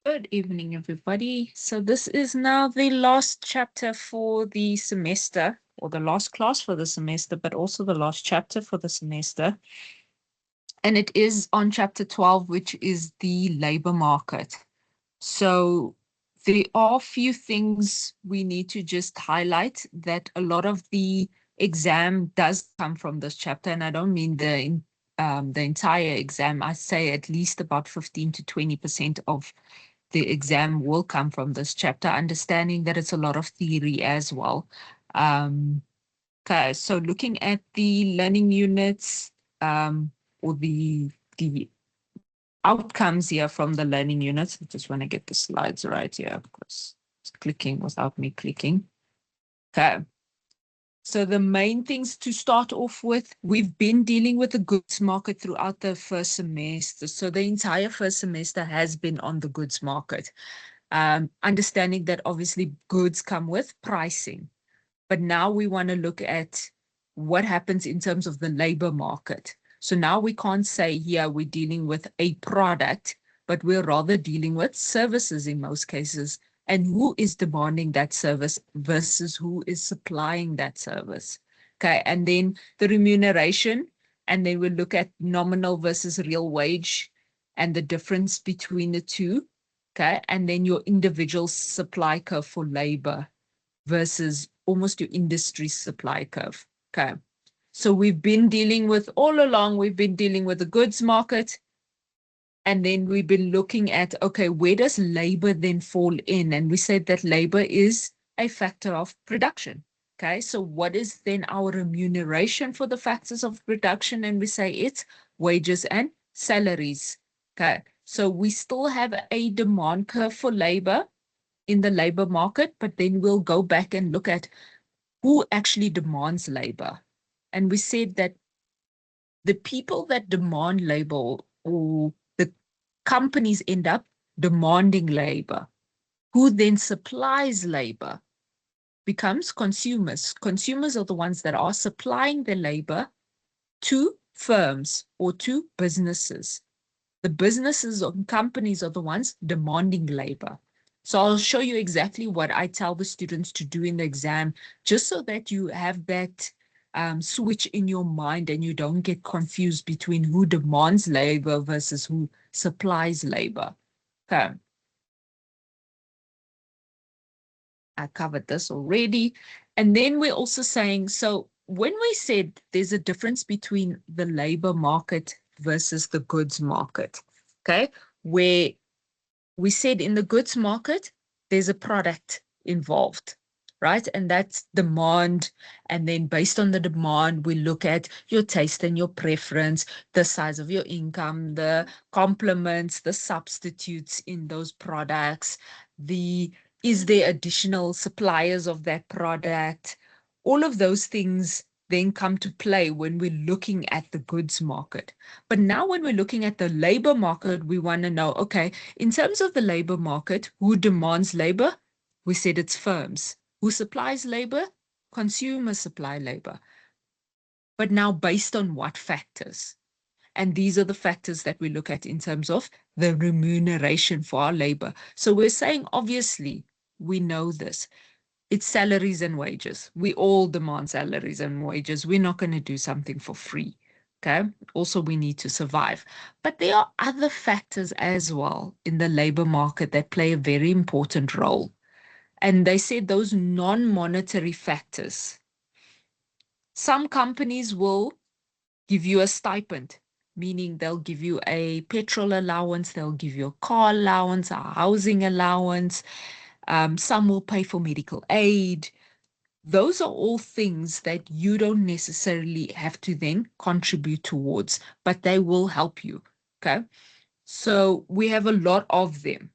Good evening, everybody. So this is now the last chapter for the semester, or the last class for the semester, but also the last chapter for the semester. And it is on chapter 12, which is the labor market. So there are a few things we need to just highlight that a lot of the exam does come from this chapter. And I don't mean the entire exam. I say at least about 15 to 20% of the exam will come from this chapter, understanding that it's a lot of theory as well. Okay, so looking at the learning units or the outcomes here from the learning units. I just want to get the slides right here because it's clicking without me clicking. Okay. So the main things to start off with, we've been dealing with the goods market throughout the first semester. So the entire first semester has been on the goods market. Understanding that obviously goods come with pricing. But now we want to look at what happens in terms of the labor market. So now we can't say here we're dealing with a product, but we're rather dealing with services in most cases. And who is demanding that service versus who is supplying that service. Okay, and then the remuneration, and then we'll look at nominal versus real wage and the difference between the two. Okay, and then your individual supply curve for labor versus almost your industry supply curve. Okay. So we've been dealing with all along, we've been dealing with the goods market. And then we've been looking at, okay, where does labor then fall in? And we said that labor is a factor of production. Okay. So what is then our remuneration for the factors of production? And we say it's wages and salaries. Okay. So we still have a demand curve for labor in the labor market, but then we'll go back and look at who actually demands labor. And we said that the people that demand labor or the companies end up demanding labor. Who then supplies labor becomes consumers. Consumers are the ones that are supplying the labor to firms or to businesses. The businesses or companies are the ones demanding labor. So I'll show you exactly what I tell the students to do in the exam, just so that you have that switch in your mind and you don't get confused between who demands labor versus who supplies labor. Okay. I covered this already. And then we're also saying, so when we said there's a difference between the labor market versus the goods market, okay, where we said in the goods market, there's a product involved, right? And that's demand. And then based on the demand, we look at your taste and your preference, the size of your income, the complements, the substitutes in those products, is there additional suppliers of that product? All of those things then come to play when we're looking at the goods market. But now when we're looking at the labor market, we want to know, okay, in terms of the labor market, who demands labor? We said it's firms. Who supplies labor? Consumers supply labor. But now based on what factors? And these are the factors that we look at in terms of the remuneration for our labor. So we're saying, obviously, we know this. It's salaries and wages. We all demand salaries and wages. We're not going to do something for free. Okay. Also, we need to survive. But there are other factors as well in the labor market that play a very important role. And they said those non-monetary factors. Some companies will give you a stipend, meaning they'll give you a petrol allowance, they'll give you a car allowance, a housing allowance. Some will pay for medical aid. Those are all things that you don't necessarily have to then contribute towards, but they will help you. Okay. So we have a lot of them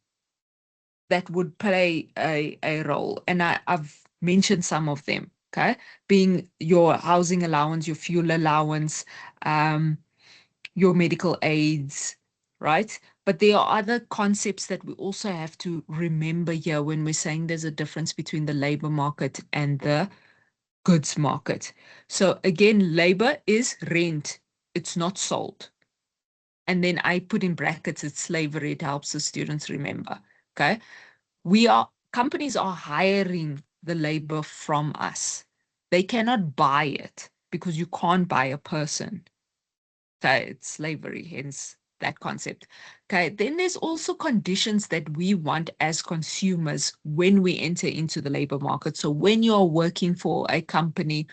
that would play a role. And I've mentioned some of them, okay, being your housing allowance, your fuel allowance, your medical aids, right? But there are other concepts that we also have to remember here when we're saying there's a difference between the labor market and the goods market. So again, labor is rent. It's not sold. And then I put in brackets, it's slavery. It helps the students remember. Okay. Companies are hiring the labor from us. They cannot buy it because you can't buy a person. Okay, it's slavery, hence that concept. Okay, then there's also conditions that we want as consumers when we enter into the labor market. So when you're working for a company,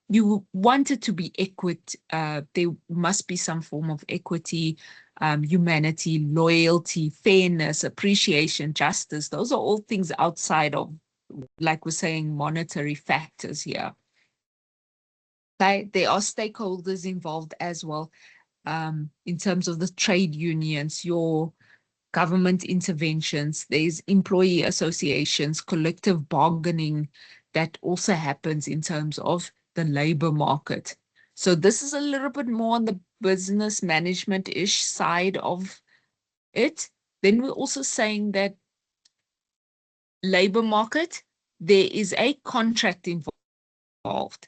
you want it to be equity. There must be some form of equity, humanity, loyalty, fairness, appreciation, justice. Those are all things outside of, like we're saying, monetary factors here. Okay, there are stakeholders involved as well, in terms of the trade unions, your government interventions, there's employee associations, collective bargaining that also happens in terms of the labor market. So this is a little bit more on the business management-ish side of it. Then we're also saying that labor market, there is a contract involved.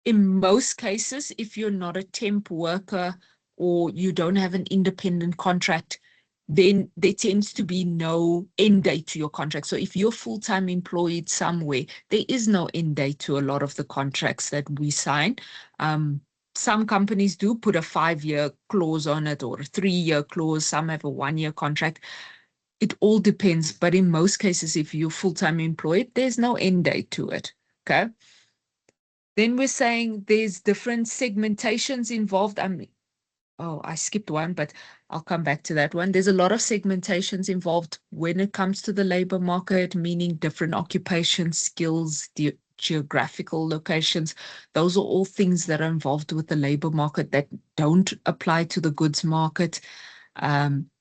In most cases, if you're not a temp worker or you don't have an independent contract, then there tends to be no end date to your contract. So if you're full-time employed somewhere, there is no end date to a lot of the contracts that we sign. Some companies do put a 5-year clause on it or a 3-year clause. Some have a 1-year contract. It all depends. But in most cases, if you're full-time employed, there's no end date to it. Okay. Then we're saying there's different segmentations involved. I skipped one, but I'll come back to that one. There's a lot of segmentations involved when it comes to the labor market, meaning different occupations, skills, geographical locations. Those are all things that are involved with the labor market that don't apply to the goods market.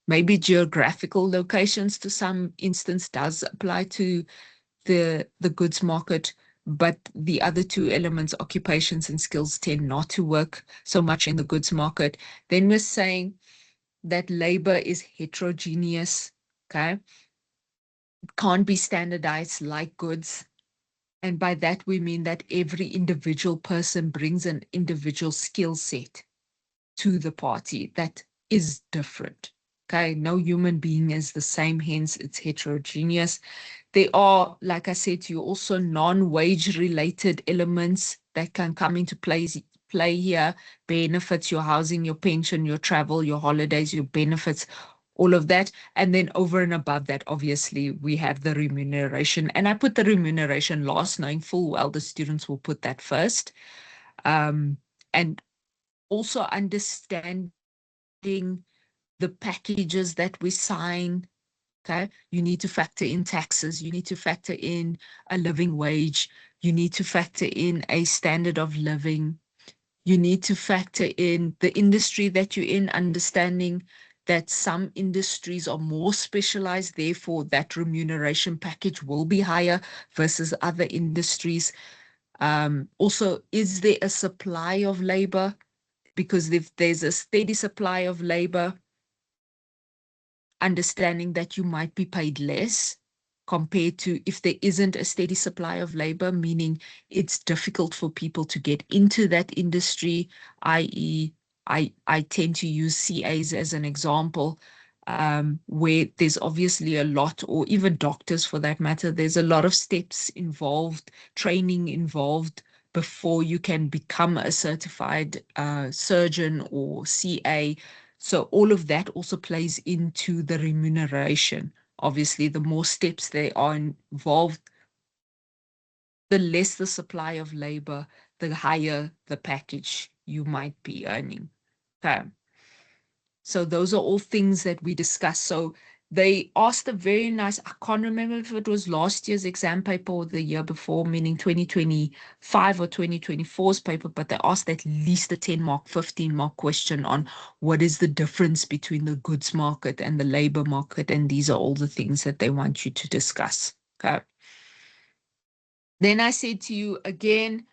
Maybe geographical locations to some instance does apply to the goods market, but the other two elements, occupations and skills, tend not to work so much in the goods market. Then we're saying that labor is heterogeneous, okay? It can't be standardized like goods. And by that, we mean that every individual person brings an individual skill set to the party that is different. Okay, no human being is the same, hence it's heterogeneous. There are, like I said to you, also non-wage related elements that can come into play here, benefits, your housing, your pension, your travel, your holidays, your benefits, all of that. And then over and above that, obviously, we have the remuneration. And I put the remuneration last, knowing full well the students will put that first. And also understanding the packages that we sign. Okay, you need to factor in taxes, you need to factor in a living wage, you need to factor in a standard of living, you need to factor in the industry that you're in, understanding that some industries are more specialized, therefore that remuneration package will be higher versus other industries. Also, is there a supply of labor? Because if there's a steady supply of labor, understanding that you might be paid less compared to if there isn't a steady supply of labor, meaning it's difficult for people to get into that industry, i.e., I tend to use CAs as an example, where there's obviously a lot, or even doctors for that matter, there's a lot of steps involved, training involved before you can become a certified surgeon or CA. So all of that also plays into the remuneration. Obviously, the more steps they are involved, the less the supply of labor, the higher the package you might be earning. Okay. So those are all things that we discussed. So they asked a very nice, I can't remember if it was last year's exam paper or the year before, meaning 2025 or 2024's paper, but they asked at least a 10-mark, 15-mark question on what is the difference between the goods market and the labor market. And these are all the things that they want you to discuss. Okay. Then I said to you again,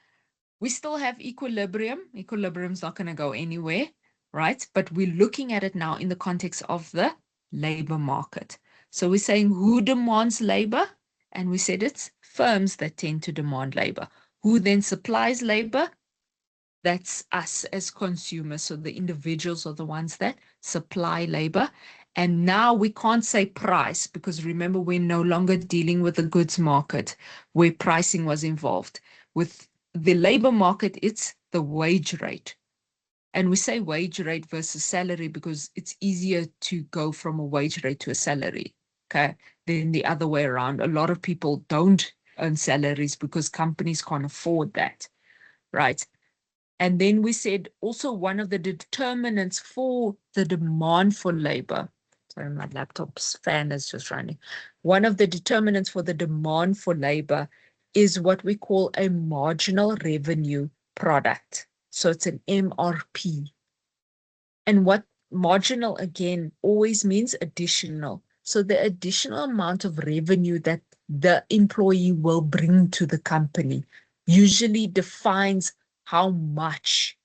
we still have equilibrium. Equilibrium's not going to go anywhere, right? But we're looking at it now in the context of the labor market. So we're saying who demands labor? And we said it's firms that tend to demand labor. Who then supplies labor? That's us as consumers. So the individuals are the ones that supply labor. And now we can't say price because remember, we're no longer dealing with the goods market where pricing was involved. With the labor market, it's the wage rate. And we say wage rate versus salary because it's easier to go from a wage rate to a salary, okay, than the other way around. A lot of people don't earn salaries because companies can't afford that, right? And then we said also one of the determinants for the demand for labor. Sorry, my laptop's fan is just running. One of the determinants for the demand for labor is what we call a marginal revenue product. So it's an MRP. And what marginal again always means additional. So the additional amount of revenue that the employee will bring to the company usually defines how much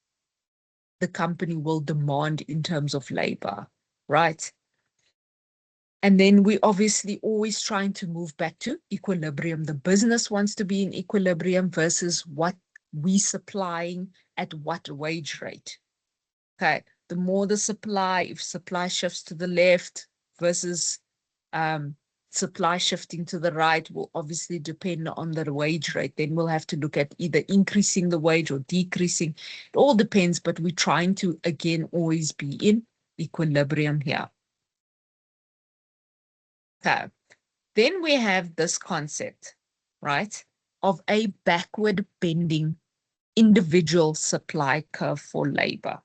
the company will demand in terms of labor, right? And then we obviously always trying to move back to equilibrium. The business wants to be in equilibrium versus what we supplying at what wage rate. Okay, the more the supply, if supply shifts to the left versus supply shifting to the right will obviously depend on the wage rate. Then we'll have to look at either increasing the wage or decreasing. It all depends, but we're trying to, again, always be in equilibrium here. Okay, then we have this concept, right, of a backward bending individual supply curve for labor.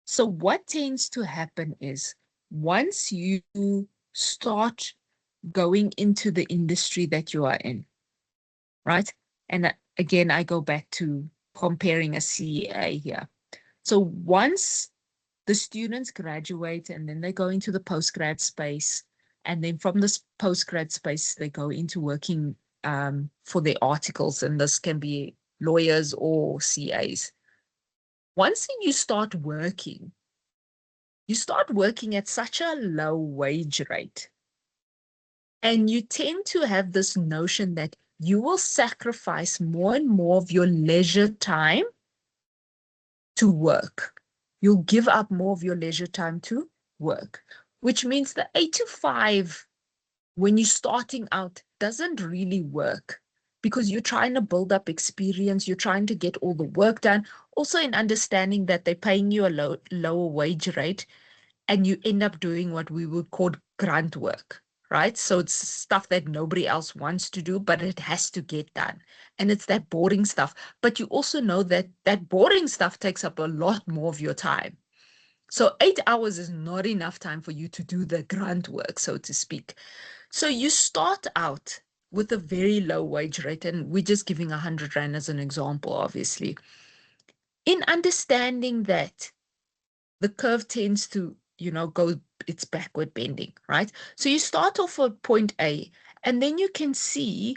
So what tends to happen is once you start going into the industry that you are in, right? And again, I go back to comparing a CA here. So once the students graduate and then they go into the postgrad space, and then from this postgrad space, they go into working for their articles, and this can be lawyers or CAs. Once you start working at such a low wage rate. And you tend to have this notion that you will sacrifice more and more of your leisure time to work. You'll give up more of your leisure time to work, which means the 8 to 5 when you're starting out doesn't really work because you're trying to build up experience. You're trying to get all the work done. Also in understanding that they're paying you a lower wage rate, and you end up doing what we would call grunt work, right? So it's stuff that nobody else wants to do, but it has to get done. And it's that boring stuff. But you also know that that boring stuff takes up a lot more of your time. So 8 hours is not enough time for you to do the grunt work, so to speak. So you start out with a very low wage rate, and we're just giving 100 Rand as an example, obviously. In understanding that the curve tends to, go, it's backward bending, right? So you start off at point A, and then you can see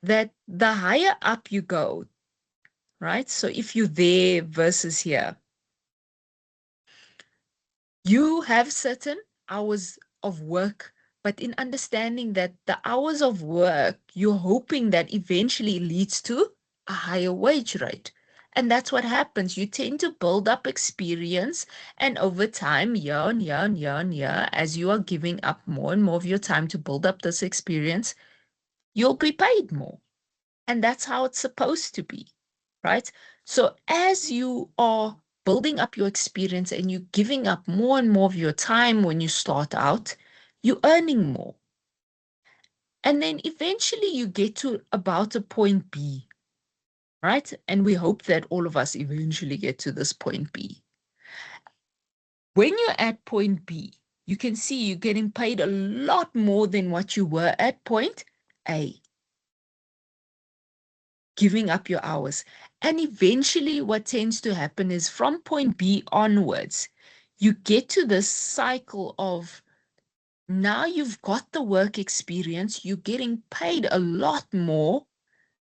that the higher up you go, right? So if you're there versus here, you have certain hours of work, but in understanding that the hours of work, you're hoping that eventually leads to a higher wage rate. And that's what happens. You tend to build up experience, and over time, year on year on year on year, as you are giving up more and more of your time to build up this experience, you'll be paid more. And that's how it's supposed to be, right? So as you are building up your experience and you're giving up more and more of your time when you start out, you're earning more. And then eventually you get to about a point B, right? And we hope that all of us eventually get to this point B. When you're at point B, you can see you're getting paid a lot more than what you were at point A, giving up your hours. And eventually what tends to happen is from point B onwards, you get to this cycle of now you've got the work experience, you're getting paid a lot more,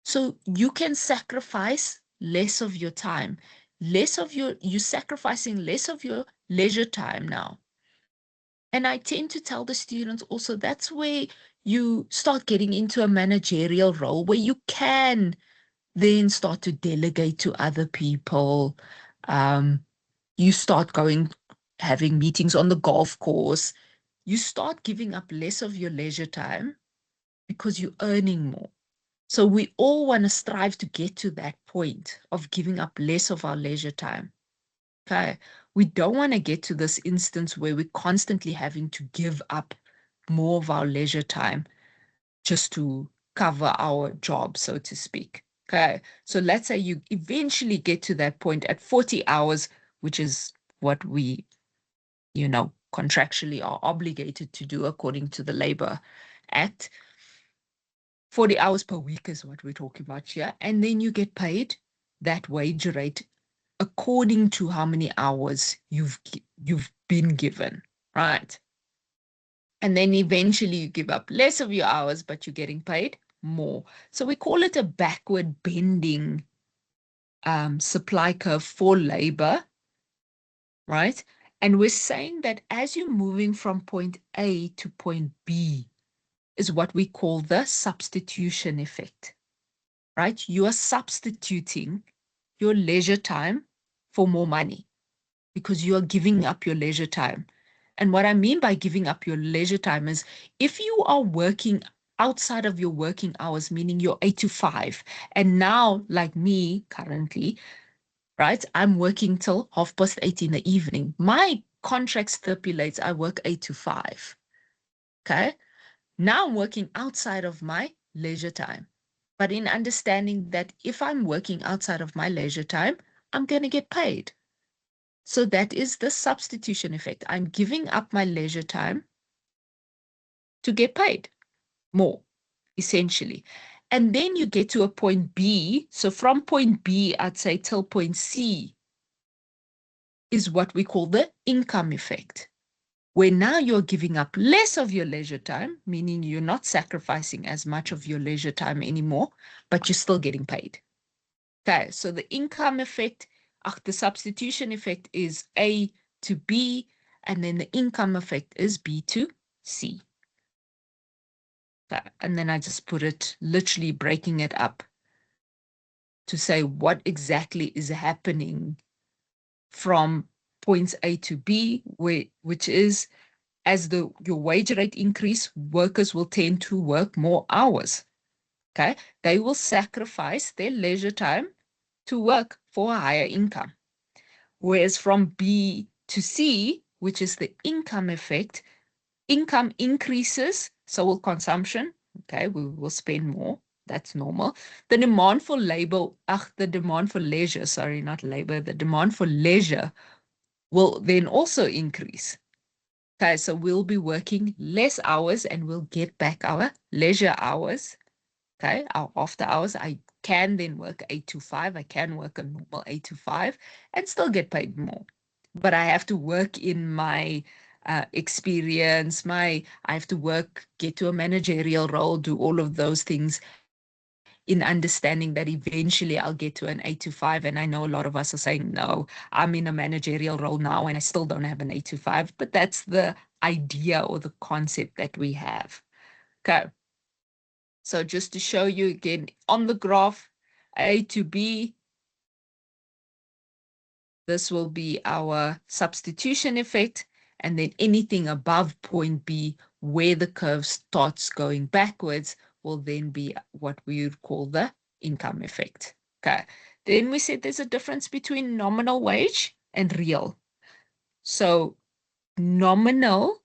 so you can sacrifice less of your time, you're sacrificing less of your leisure time now. And I tend to tell the students also that's where you start getting into a managerial role where you can then start to delegate to other people. You start having meetings on the golf course, you start giving up less of your leisure time because you're earning more. So we all want to strive to get to that point of giving up less of our leisure time. Okay. We don't want to get to this instance where we're constantly having to give up more of our leisure time just to cover our job, so to speak. Okay. So let's say you eventually get to that point at 40 hours, which is what we, contractually are obligated to do according to the Labor Act. 40 hours per week is what we're talking about here. And then you get paid that wage rate according to how many hours you've been given, right? And then eventually you give up less of your hours, but you're getting paid more. So we call it a backward bending supply curve for labor, right? And we're saying that as you're moving from point A to point B is what we call the substitution effect, right? You are substituting your leisure time for more money because you are giving up your leisure time. And what I mean by giving up your leisure time is if you are working outside of your working hours, meaning you're 8 to 5, and now, like me currently, right, I'm working till 8:30 in the evening. My contract stipulates I work 8 to 5. Okay. Now I'm working outside of my leisure time. But in understanding that if I'm working outside of my leisure time, I'm going to get paid. So that is the substitution effect. I'm giving up my leisure time to get paid more, essentially. And then you get to a point B. So from point B, I'd say till point C is what we call the income effect, where now you're giving up less of your leisure time, meaning you're not sacrificing as much of your leisure time anymore, but you're still getting paid. Okay, so the income effect, the substitution effect is A to B, and then the income effect is B to C. Okay, and then I just put it, literally breaking it up to say what exactly is happening from points A to B, which is as your wage rate increase, workers will tend to work more hours. Okay, they will sacrifice their leisure time to work for a higher income. Whereas from B to C, which is the income effect, income increases, so will consumption. Okay, we will spend more. That's normal. The demand for leisure, sorry, not labor, the demand for leisure will then also increase. Okay, so we'll be working less hours and we'll get back our leisure hours. Okay, our after hours. I can then work 8 to 5. I can work a normal 8 to 5 and still get paid more. But I have to work in my experience, I have to work, get to a managerial role, do all of those things in understanding that eventually I'll get to an 8 to 5. And I know a lot of us are saying, no, I'm in a managerial role now and I still don't have an 8 to 5. But that's the idea or the concept that we have. Okay. So just to show you again on the graph, A to B, this will be our substitution effect. And then anything above point B, where the curve starts going backwards, will then be what we would call the income effect. Okay. Then we said there's a difference between nominal wage and real. So nominal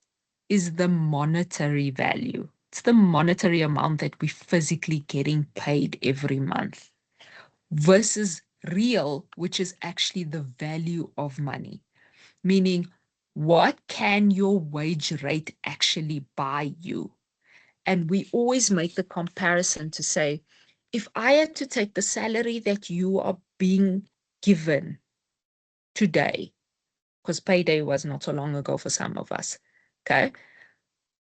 is the monetary value. It's the monetary amount that we're physically getting paid every month versus real, which is actually the value of money, meaning what can your wage rate actually buy you? And we always make the comparison to say, if I had to take the salary that you are being given today, because payday was not so long ago for some of us, okay?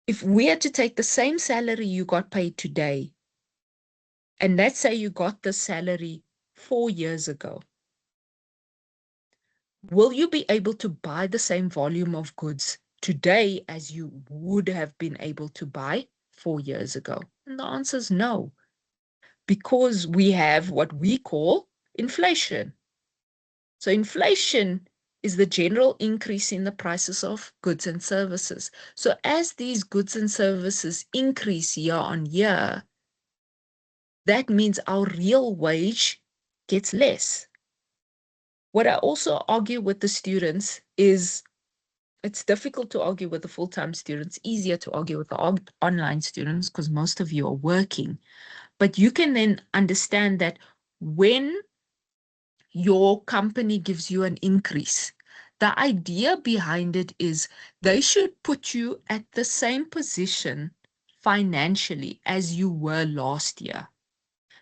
If we had to take the same salary you got paid today, and let's say you got the salary 4 years ago, will you be able to buy the same volume of goods today as you would have been able to buy 4 years ago? And the answer is no, because we have what we call inflation. So inflation is the general increase in the prices of goods and services. So as these goods and services increase year on year, that means our real wage gets less. What I also argue with the students is it's difficult to argue with the full-time students, easier to argue with the online students because most of you are working. But you can then understand that when your company gives you an increase, the idea behind it is they should put you at the same position financially as you were last year.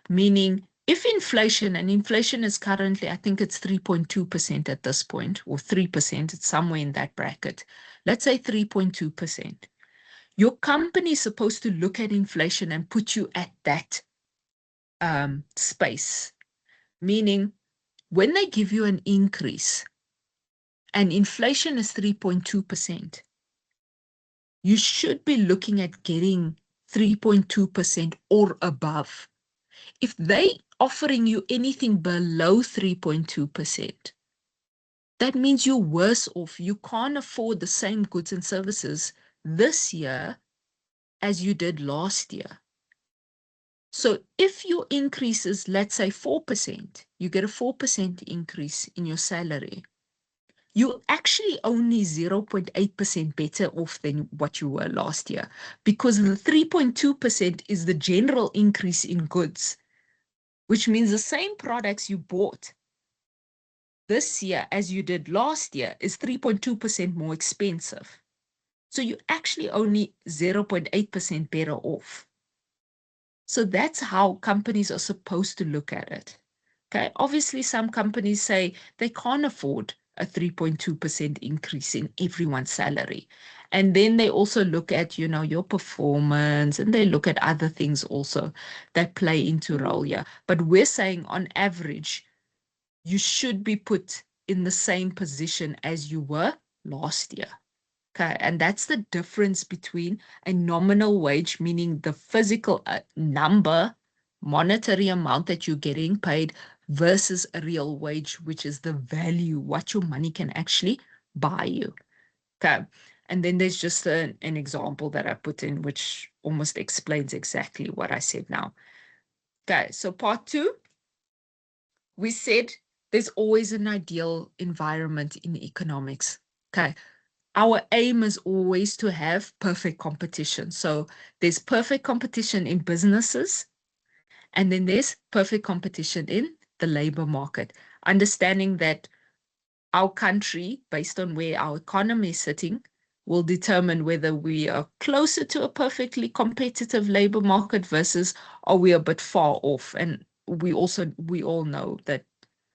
Meaning, if inflation, and inflation is currently, I think it's 3.2% at this point, or 3%, it's somewhere in that bracket. Let's say 3.2%. Your company is supposed to look at inflation and put you at that space. Meaning, when they give you an increase and inflation is 3.2%, you should be looking at getting 3.2% or above. If they offering you anything below 3.2%, that means you're worse off. You can't afford the same goods and services this year as you did last year. So if your increase is, let's say, 4%, you get a 4% increase in your salary, you're actually only 0.8% better off than what you were last year, because the 3.2% is the general increase in goods, which means the same products you bought this year as you did last year is 3.2% more expensive. So you're actually only 0.8% better off. So that's how companies are supposed to look at it. Okay, obviously some companies say they can't afford a 3.2% increase in everyone's salary. And then they also look at, your performance, and they look at other things also that play into role here. But we're saying on average, you should be put in the same position as you were last year. Okay, and that's the difference between a nominal wage, meaning the physical number, monetary amount that you're getting paid, versus a real wage, which is the value, what your money can actually buy you. Okay, and then there's just an example that I put in, which almost explains exactly what I said now. Okay, so part 2, we said there's always an ideal environment in economics. Okay, our aim is always to have perfect competition. So there's perfect competition in businesses, and then there's perfect competition in the labor market. Understanding that our country, based on where our economy is sitting, will determine whether we are closer to a perfectly competitive labor market versus are we a bit far off. And we all know that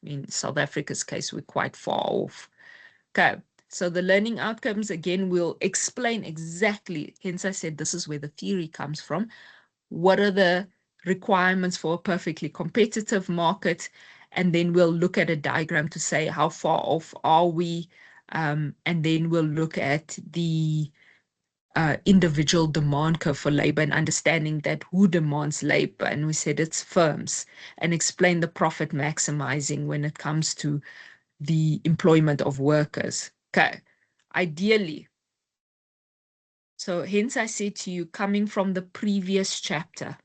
in South Africa's case, we're quite far off. Okay. So the learning outcomes, again, will explain exactly, hence I said this is where the theory comes from. What are the requirements for a perfectly competitive market? And then we'll look at a diagram to say how far off are we? And then we'll look at the individual demand curve for labor and understanding that who demands labor. And we said it's firms, and explain the profit maximizing when it comes to the employment of workers. Okay, ideally. So hence I said to you, coming from the previous chapter,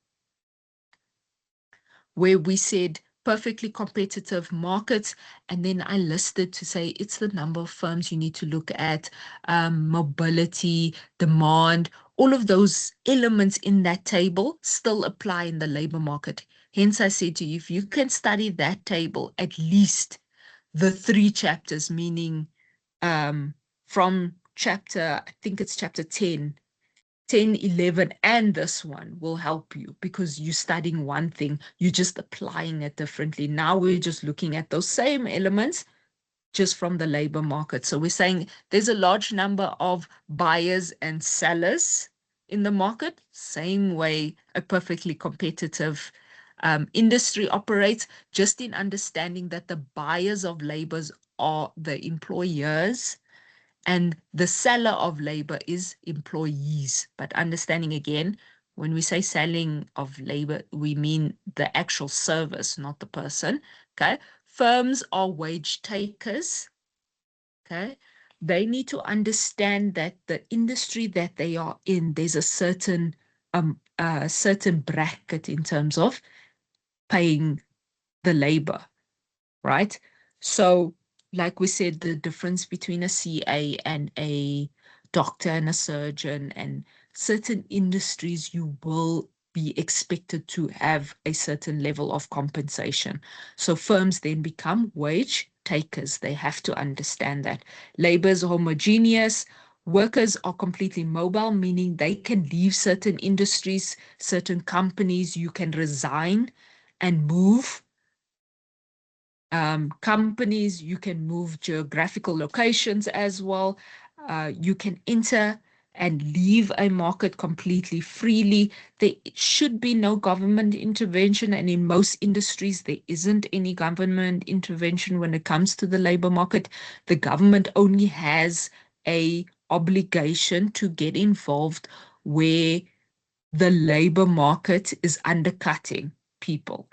where we said perfectly competitive markets, and then I listed to say it's the number of firms you need to look at, mobility, demand, all of those elements in that table still apply in the labor market. Hence I said to you, if you can study that table, at least the 3 chapters, meaning from chapter, I think it's chapter 10, 11, and this one will help you because you're studying one thing, you're just applying it differently. Now we're just looking at those same elements just from the labor market. So we're saying there's a large number of buyers and sellers in the market, same way a perfectly competitive industry operates, just in understanding that the buyers of labors are the employers and the seller of labor is employees. But understanding again, when we say selling of labor, we mean the actual service, not the person. Okay. Firms are wage takers Okay. They need to understand that the industry that they are in, there's a certain bracket in terms of paying the labor, right? So, like we said, the difference between a CA and a doctor and a surgeon, and certain industries, you will be expected to have a certain level of compensation. So firms then become wage takers. They have to understand that labor is homogeneous. Workers are completely mobile, meaning they can leave certain industries, certain companies. You can resign and move companies, you can move geographical locations as well. You can enter and leave a market completely freely. There should be no government intervention, and in most industries, there isn't any government intervention when it comes to the labor market. The government only has a obligation to get involved where the labor market is undercutting people.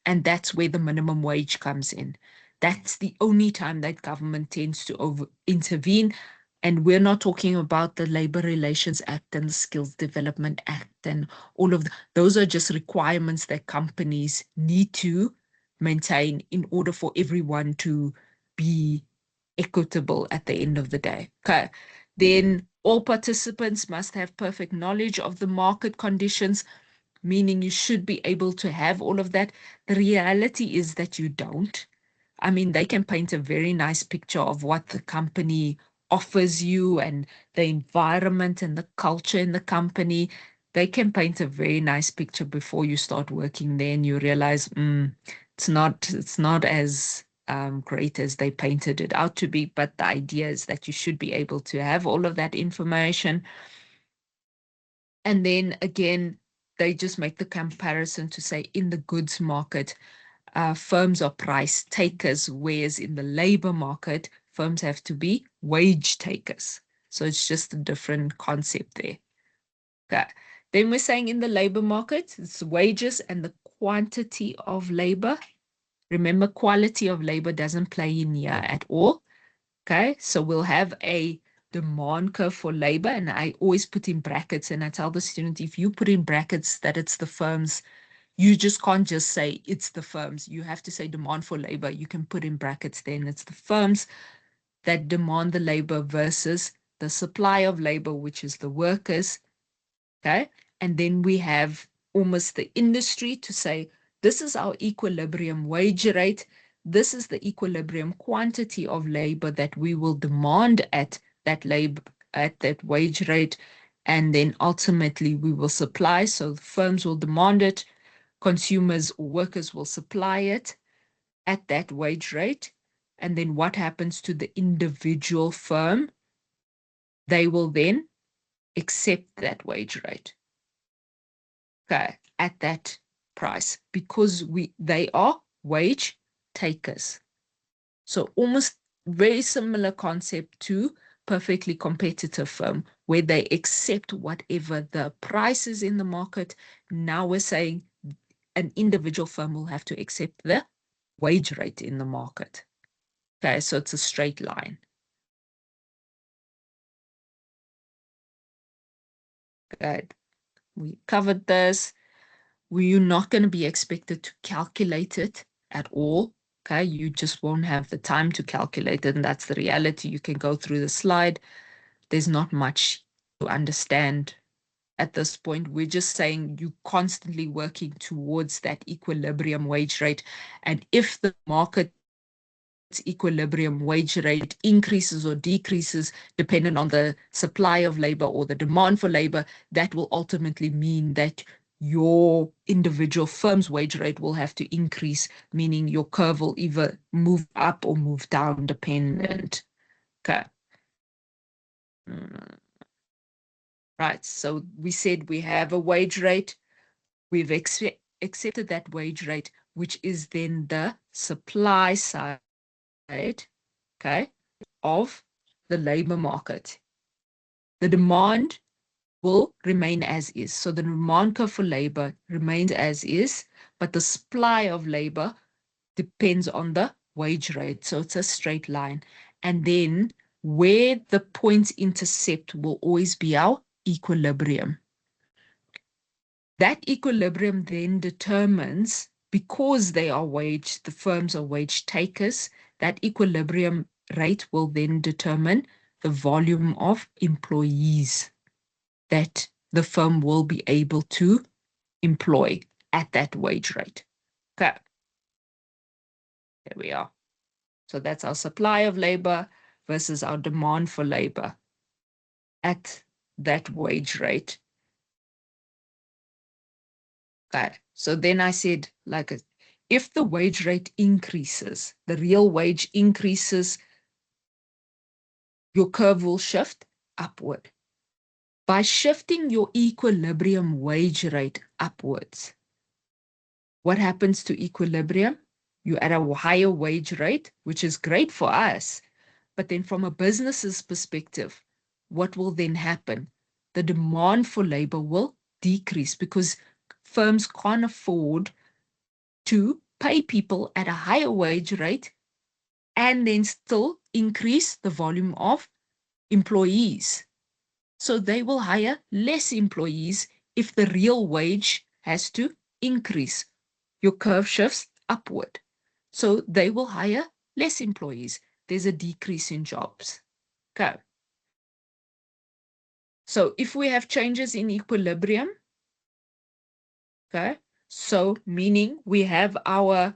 And that's where the minimum wage comes in. That's the only time that government tends to intervene. And we're not talking about the Labor Relations Act and the Skills Development Act and all of those are just requirements that companies need to maintain in order for everyone to be equitable at the end of the day. Okay. Then all participants must have perfect knowledge of the market conditions, meaning you should be able to have all of that. The reality is that you don't. I mean, they can paint a very nice picture of what the company offers you and the environment and the culture in the company. They can paint a very nice picture before you start working there and you realize it's not as great as they painted it out to be. But the idea is that you should be able to have all of that information. And then again, they just make the comparison to say in the goods market, firms are price takers, whereas in the labor market, firms have to be wage takers. So it's just a different concept there. Okay. Then we're saying in the labor market, it's wages and the quantity of labor. Remember, quality of labor doesn't play in here at all. Okay, so we'll have a demand curve for labor, and I always put in brackets, and I tell the student, if you put in brackets that it's the firms, you just can't just say it's the firms. You have to say demand for labor. You can put in brackets then it's the firms that demand the labor versus the supply of labor, which is the workers. Okay, and then we have almost the industry to say, this is our equilibrium wage rate. This is the equilibrium quantity of labor that we will demand at that wage rate. And then ultimately we will supply. So firms will demand it. Consumers or workers will supply it at that wage rate. And then what happens to the individual firm? They will then accept that wage rate. Okay, at that price because they are wage takers. So almost very similar concept to perfectly competitive firm where they accept whatever the price is in the market. Now we're saying an individual firm will have to accept the wage rate in the market. Okay, so it's a straight line. Good. We covered this. You're not going to be expected to calculate it at all. Okay, you just won't have the time to calculate it, and that's the reality. You can go through the slide. There's not much to understand at this point. We're just saying you're constantly working towards that equilibrium wage rate. And if the market equilibrium wage rate increases or decreases depending on the supply of labor or the demand for labor, that will ultimately mean that your individual firm's wage rate will have to increase, meaning your curve will either move up or move down dependent. Okay. Right, so we said we have a wage rate. We've accepted that wage rate, which is then the supply side, okay, of the labor market. The demand will remain as is. So the demand curve for labor remains as is, but the supply of labor depends on the wage rate. So it's a straight line. And then where the points intercept will always be our equilibrium. That equilibrium then determines, because they are the firms are wage takers, that equilibrium rate will then determine the volume of employees that the firm will be able to employ at that wage rate. Okay. There we are. So that's our supply of labor versus our demand for labor at that wage rate. Okay. So then I said, like, if the wage rate increases, the real wage increases, your curve will shift upward. By shifting your equilibrium wage rate upwards, what happens to equilibrium? You're at a higher wage rate, which is great for us. But then from a business's perspective, what will then happen? The demand for labor will decrease because firms can't afford to pay people at a higher wage rate and then still increase the volume of employees. So they will hire less employees if the real wage has to increase. Your curve shifts upward. So they will hire less employees. There's a decrease in jobs. Okay. So if we have changes in equilibrium, okay, so meaning we have our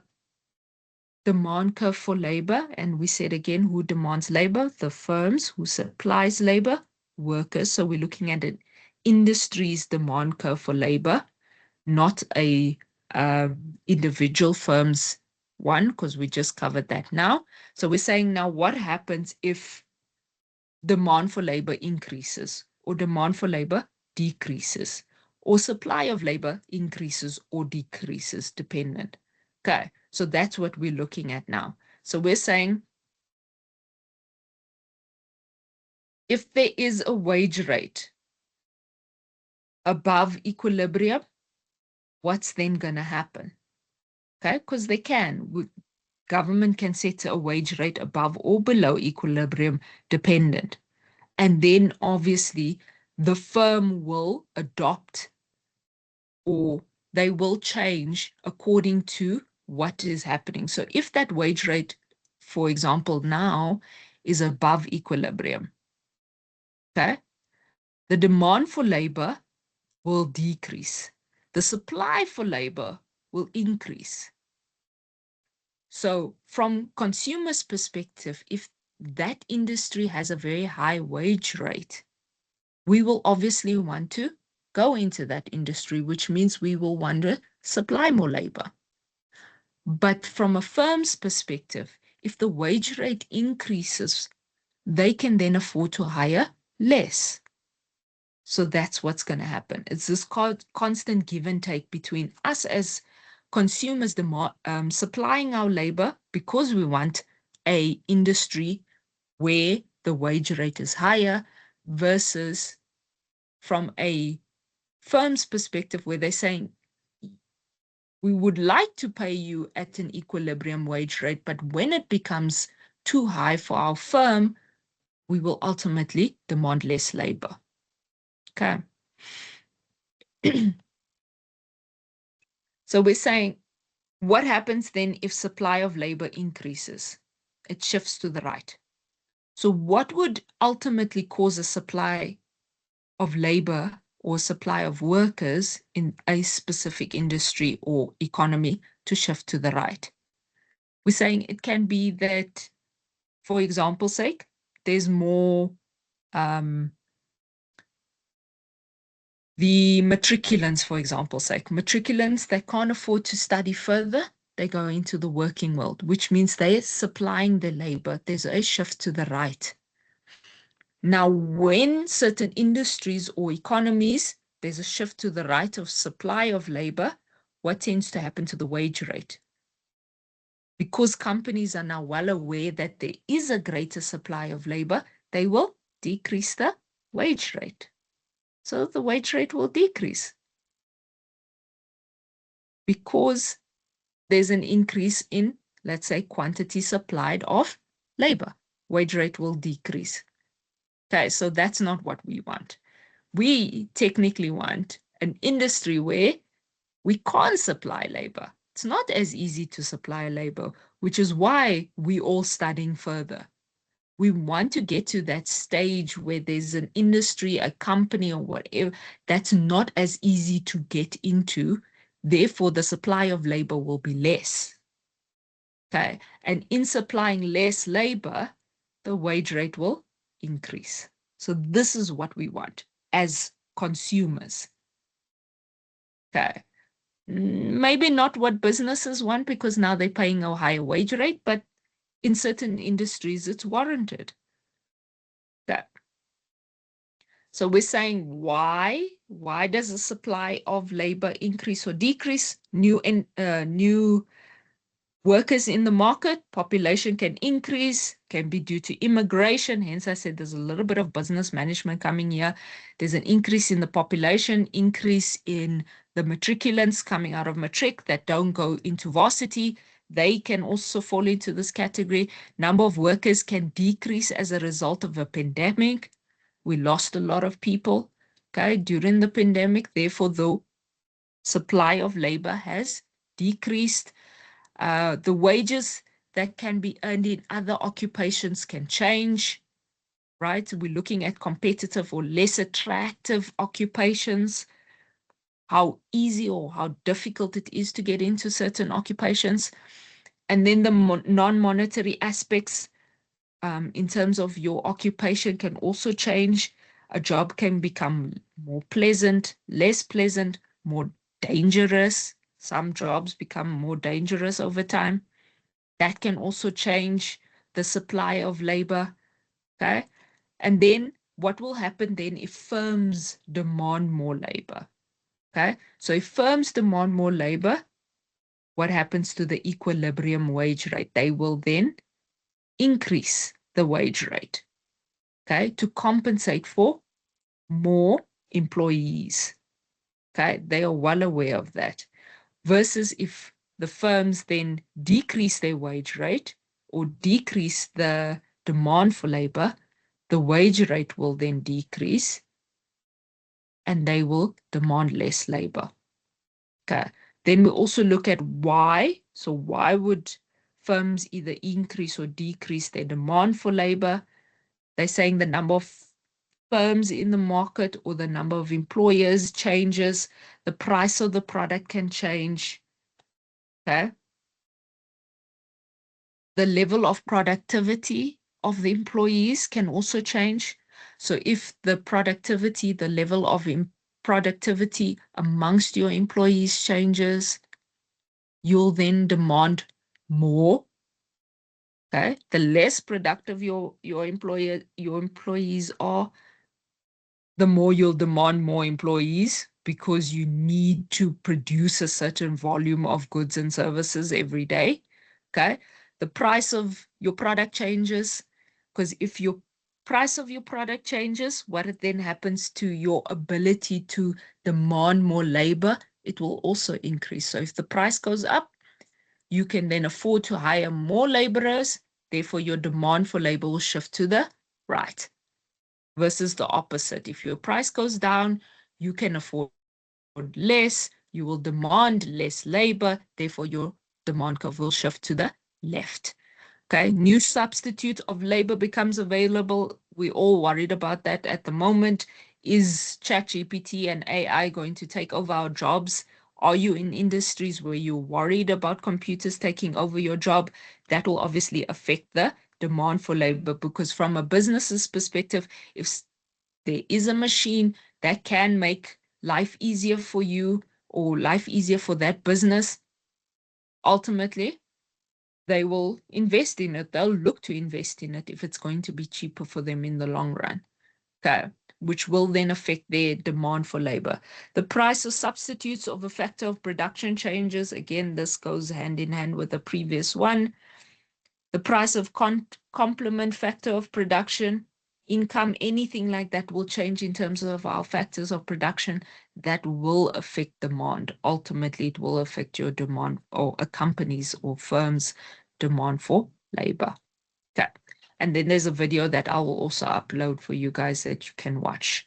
demand curve for labor, and we said again, who demands labor? The firms. Who supplies labor? Workers. So we're looking at an industry's demand curve for labor, not a individual firm's one, because we just covered that now. So we're saying now what happens if demand for labor increases or demand for labor decreases, or supply of labor increases or decreases, dependent. Okay, so that's what we're looking at now. So we're saying if there is a wage rate above equilibrium, what's then going to happen? Okay, because they can. Government can set a wage rate above or below equilibrium, dependent. And then obviously the firm will adopt, or they will change according to what is happening. So if that wage rate, for example, now is above equilibrium, okay, the demand for labor will decrease. The supply for labor will increase. So from consumers' perspective, if that industry has a very high wage rate, we will obviously want to go into that industry, which means we will want to supply more labor. But from a firm's perspective, if the wage rate increases, they can then afford to hire less. So that's what's going to happen. It's this constant give and take between us as consumers supplying our labor because we want a industry where the wage rate is higher, versus from a firm's perspective where they're saying, we would like to pay you at an equilibrium wage rate, but when it becomes too high for our firm, we will ultimately demand less labor. Okay. So we're saying, what happens then if supply of labor increases? It shifts to the right. So what would ultimately cause a supply of labor or supply of workers in a specific industry or economy to shift to the right? We're saying it can be that, for example's sake, there's more the matriculants, for example's sake. Matriculants, they can't afford to study further. They go into the working world, which means they're supplying the labor. There's a shift to the right. Now, when certain industries or economies, there's a shift to the right of supply of labor, what tends to happen to the wage rate? Because companies are now well aware that there is a greater supply of labor, they will decrease the wage rate. So the wage rate will decrease because there's an increase in, let's say, quantity supplied of labor. wage rate will decrease. Okay, so that's not what we want. We technically want an industry where we can't supply labor. It's not as easy to supply labor, which is why we're all studying further. We want to get to that stage where there's an industry, a company, or whatever that's not as easy to get into. Therefore, the supply of labor will be less. Okay, and in supplying less labor, the wage rate will increase. So this is what we want as consumers. Okay, maybe not what businesses want, because now they're paying a higher wage rate, but in certain industries, it's warranted. Okay. So we're saying why? Why does the supply of labor increase or decrease? New workers in the market, population can increase, can be due to immigration. Hence, I said there's a little bit of business management coming here. There's an increase in the population, increase in the matriculants coming out of matric that don't go into varsity. They can also fall into this category. Number of workers can decrease as a result of a pandemic. We lost a lot of people, okay, during the pandemic. Therefore, the supply of labor has decreased. The wages that can be earned in other occupations can change, right? We're looking at competitive or less attractive occupations, how easy or how difficult it is to get into certain occupations. And then the non-monetary aspects in terms of your occupation can also change. A job can become more pleasant, less pleasant, more dangerous. Some jobs become more dangerous over time. That can also change the supply of labor, okay? And then what will happen then if firms demand more labor, okay? So if firms demand more labor, what happens to the equilibrium wage rate? They will then increase the wage rate, okay, to compensate for more employees, okay? They are well aware of that. Versus if the firms then decrease their wage rate or decrease the demand for labor, the wage rate will then decrease and they will demand less labor. Okay. Then we also look at why. So why would firms either increase or decrease their demand for labor? They're saying the number of firms in the market or the number of employers changes, the price of the product can change. Okay. The level of productivity of the employees can also change. So if the productivity, the level of productivity amongst your employees changes, you'll then demand more. Okay. The less productive your employees are, the more you'll demand more employees, because you need to produce a certain volume of goods and services every day. Okay. The price of your product changes, because if your price of your product changes, what it then happens to your ability to demand more labor, it will also increase. So if the price goes up, you can then afford to hire more laborers. Therefore, your demand for labor will shift to the right. Versus the opposite. If your price goes down, you can afford less, you will demand less labor, therefore your demand curve will shift to the left. Okay, new substitute of labor becomes available. We're all worried about that at the moment. Is ChatGPT and AI going to take over our jobs? Are you in industries where you're worried about computers taking over your job? That will obviously affect the demand for labor, because from a business's perspective, if there is a machine that can make life easier for you or life easier for that business, ultimately, they will invest in it. They'll look to invest in it if it's going to be cheaper for them in the long run. Okay, which will then affect their demand for labor. The price of substitutes of a factor of production changes. Again, this goes hand in hand with the previous one. The price of complement factor of production, income, anything like that will change in terms of our factors of production. That will affect demand. Ultimately, it will affect your demand, or a company's or firm's demand for labor. Okay. And then there's a video that I will also upload for you guys that you can watch.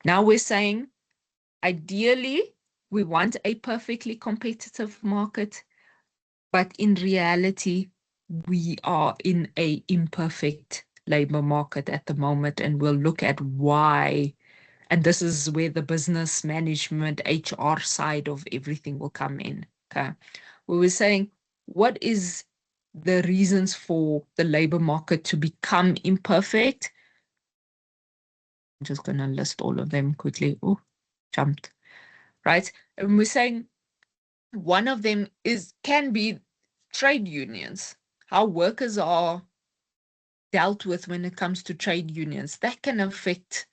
Now we're saying, ideally, we want a perfectly competitive market, but in reality, we are in a imperfect labor market at the moment, and we'll look at why. And this is where the business management, HR side of everything will come in. Okay. We were saying, what is the reasons for the labor market to become imperfect? I'm just going to list all of them quickly. Oh, jumped. Right. And we're saying one of them can be trade unions, how workers are dealt with when it comes to trade unions. That can affect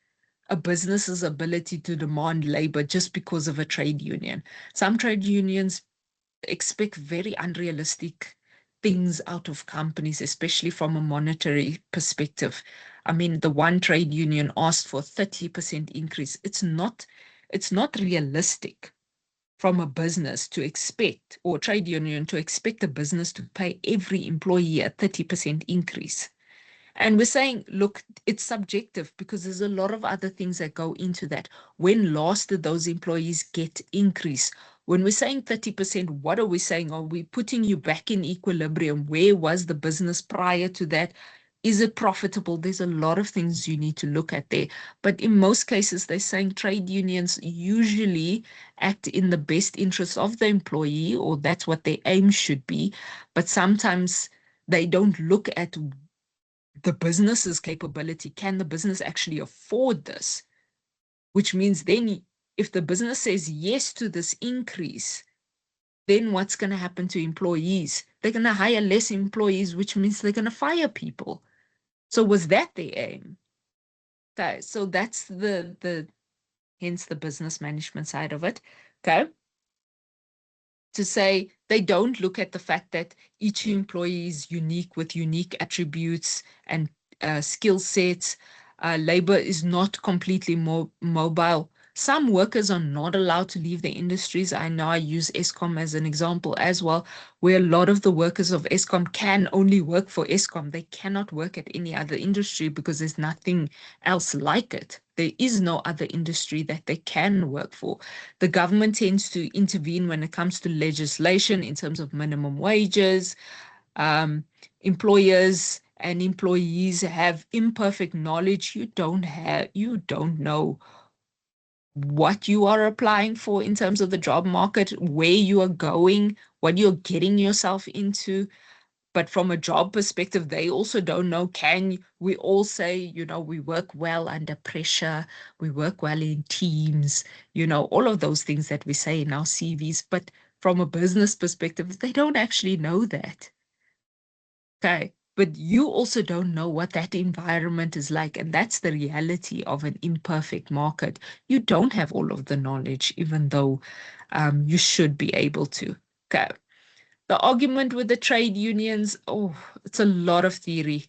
a business's ability to demand labor just because of a trade union. Some trade unions expect very unrealistic things out of companies, especially from a monetary perspective. I mean, the one trade union asked for 30% increase. It's not realistic from a business to expect, or trade union to expect a business to pay every employee a 30% increase. And we're saying, look, it's subjective because there's a lot of other things that go into that. When last did those employees get increase? When we're saying 30%, what are we saying? Are we putting you back in equilibrium? Where was the business prior to that? Is it profitable? There's a lot of things you need to look at there. But in most cases, they're saying trade unions usually act in the best interest of the employee, or that's what their aim should be. But sometimes they don't look at the business's capability. Can the business actually afford this? Which means then if the business says yes to this increase, then what's going to happen to employees? They're going to hire less employees, which means they're going to fire people. So was that the aim? Okay, so that's hence the business management side of it. Okay. To say they don't look at the fact that each employee is unique with unique attributes and skill sets. Labor is not completely mobile. Some workers are not allowed to leave the industries. I know I use Eskom as an example as well, where a lot of the workers of Eskom can only work for Eskom. They cannot work at any other industry because there's nothing else like it. There is no other industry that they can work for. The government tends to intervene when it comes to legislation in terms of minimum wages. Employers and employees have imperfect knowledge. You don't know what you are applying for in terms of the job market, where you are going, what you're getting yourself into. But from a job perspective, they also don't know. We all say, we work well under pressure, we work well in teams, all of those things that we say in our CVs. But from a business perspective, they don't actually know that. Okay. But you also don't know what that environment is like. And that's the reality of an imperfect market. You don't have all of the knowledge, even though you should be able to. Okay. The argument with the trade unions, it's a lot of theory.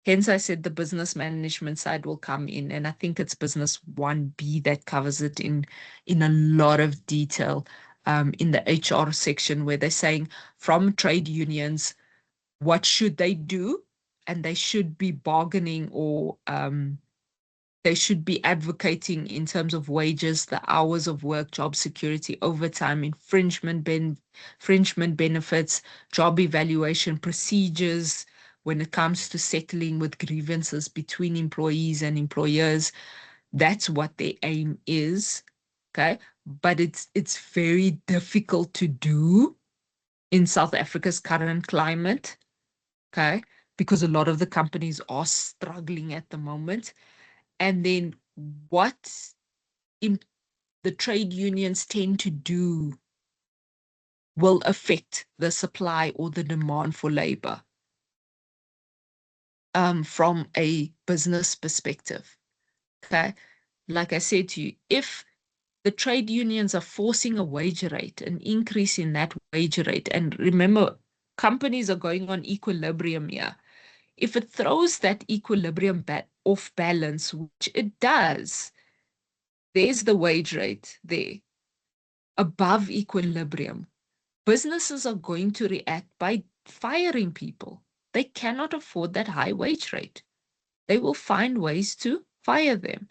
Hence, I said the business management side will come in, and I think it's business 1B that covers it in a lot of detail in the HR section, where they're saying from trade unions, what should they do? And they should be bargaining, or they should be advocating in terms of wages, the hours of work, job security, overtime, infringement benefits, job evaluation procedures when it comes to settling with grievances between employees and employers. That's what their aim is. Okay. But it's very difficult to do in South Africa's current climate. Okay. Because a lot of the companies are struggling at the moment. And then what the trade unions tend to do will affect the supply or the demand for labor from a business perspective. Okay. Like I said to you, if the trade unions are forcing a wage rate, an increase in that wage rate, and remember, companies are going on equilibrium here. If it throws that equilibrium off balance, which it does, there's the wage rate there above equilibrium. Businesses are going to react by firing people. they cannot afford that high wage rate. They will find ways to fire them.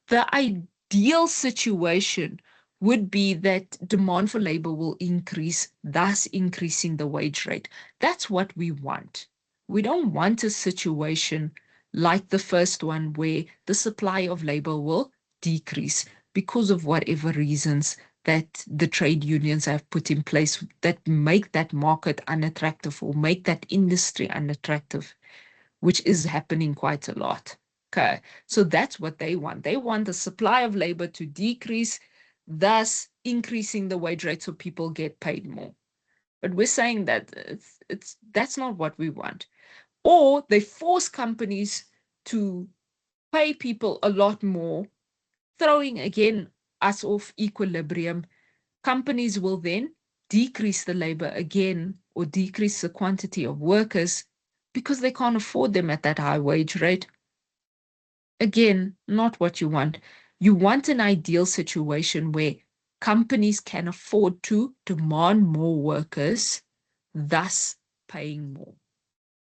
The ideal situation would be that demand for labor will increase, thus increasing the wage rate. That's what we want. We don't want a situation like the first one where the supply of labor will decrease because of whatever reasons that the trade unions have put in place that make that market unattractive or make that industry unattractive, which is happening quite a lot. Okay, so that's what they want. They want the supply of labor to decrease, thus increasing the wage rate so people get paid more. But we're saying that that's not what we want. Or they force companies to pay people a lot more, throwing again us off equilibrium. Companies will then decrease the labor again or decrease the quantity of workers because they can't afford them at that high wage rate. Again, not what you want. You want an ideal situation where companies can afford to demand more workers, thus paying more.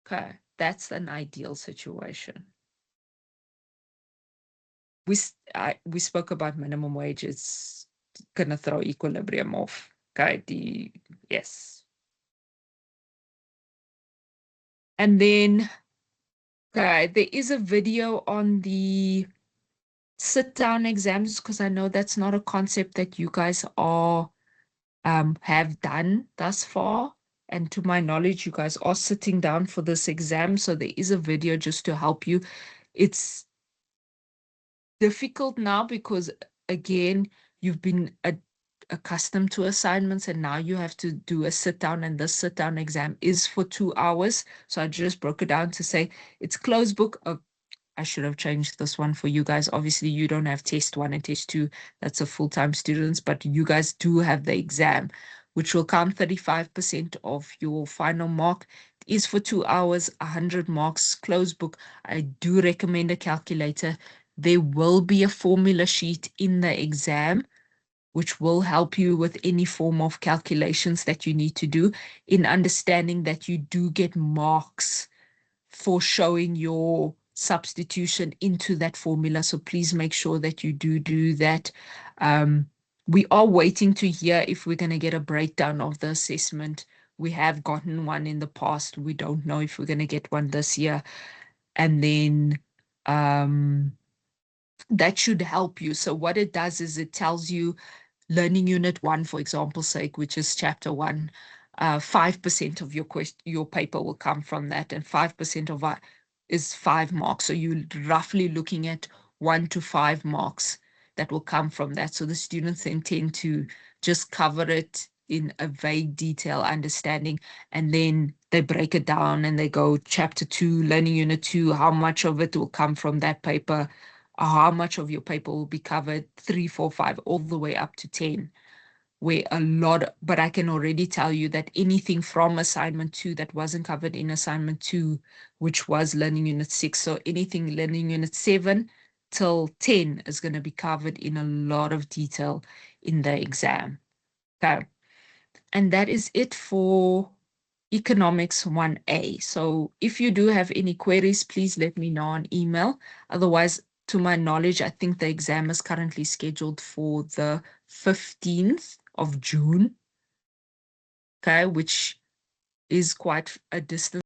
Okay, that's an ideal situation. We spoke about minimum wage. It's going to throw equilibrium off. Okay, yes. And then, okay, there is a video on the sit-down exams because I know that's not a concept that you guys are have done thus far. And to my knowledge, you guys are sitting down for this exam. So there is a video just to help you. It's difficult now because, again, you've been accustomed to assignments and now you have to do a sit down, and this sit down exam is for 2 hours. So I just broke it down to say it's closed book. I should have changed this one for you guys. Obviously, you don't have test 1 and test 2. That's a full-time students, but you guys do have the exam, which will count 35% of your final mark. It is for 2 hours, 100 marks, closed book. I do recommend a calculator. There will be a formula sheet in the exam, which will help you with any form of calculations that you need to do, in understanding that you do get marks for showing your substitution into that formula. So please make sure that you do that. We are waiting to hear if we're going to get a breakdown of the assessment. We have gotten one in the past. We don't know if we're going to get one this year. And then that should help you. So what it does is it tells you learning unit 1, for example's sake, which is chapter 1, 5% of your paper will come from that, and 5% of that is 5 marks. So you're roughly looking at 1 to 5 marks that will come from that. So the students then tend to just cover it in a vague detail understanding, and then they break it down and they go chapter 2, learning unit 2, how much of it will come from that paper, how much of your paper will be covered, 3, 4, 5, all the way up to 10, where a lot, but I can already tell you that anything from assignment 2 that wasn't covered in assignment 2, which was learning unit 6, so anything learning unit 7 till 10 is going to be covered in a lot of detail in the exam. Okay. And that is it for Economics 1A. So if you do have any queries, please let me know on email. Otherwise, to my knowledge, I think the exam is currently scheduled for the 15th of June, okay, which is quite a distance